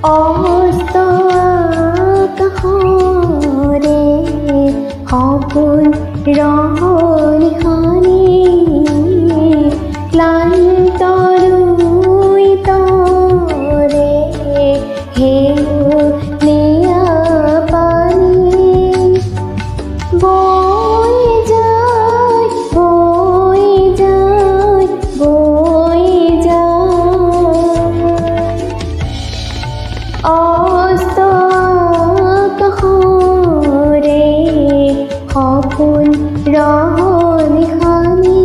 অস্ত আকাশৰে সপোন ৰহণিখনি ক্লান্ত ৰুই তৰে হেৰুলীয়া পানী বৈ যায় বৈ যায় বৈ যায় অস্ত আকাশৰে সপোন ৰহণিখনি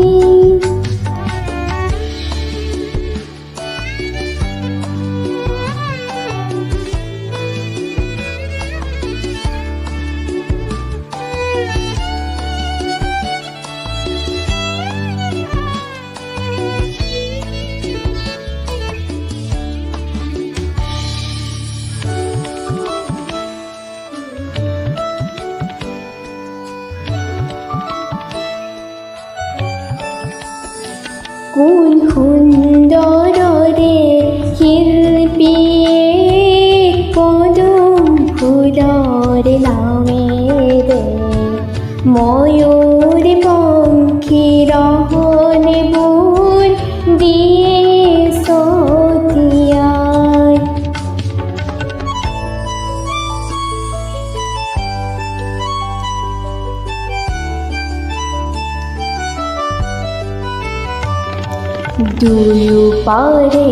কোন সুন্দৰৰে শিল্পীয়ে পদুম ফুলৰে নামেৰে ময়ূৰ পংখীৰ ৰহণিবোৰ দিয়ে ছটিয়াই দুয়ো পাৰে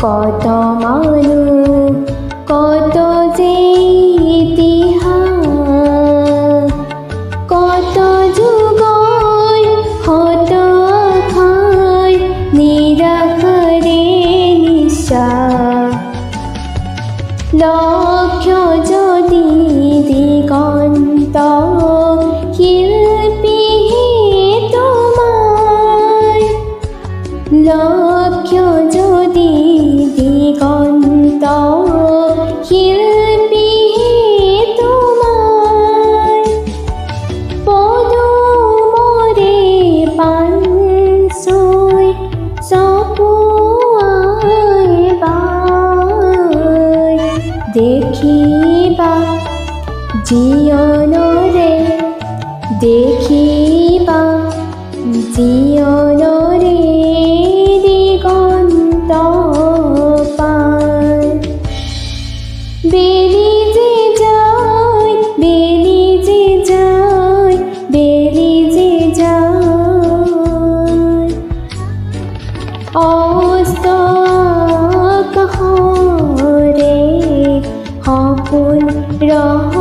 কত মানুহ কত যে ইতিহাস কত যুগৰ শত আশাৰ নিৰাশাৰে নিশ্বাস লক্ষ্য যদি দিগন্ত শিল্পী তোমাৰ লক্ষ্য যদি দিগন্ত শিল্পী তোমাৰ পদুমৰে পান ছুই চকুৱাই বাই দেখিবা জীৱনৰে দেখিবা জীৱনৰে দিগন্ত পাৰ বেলি যে যায় বেলি যে যায় বেলি যে যায় অস্ত আকাশৰে সপোন ৰহ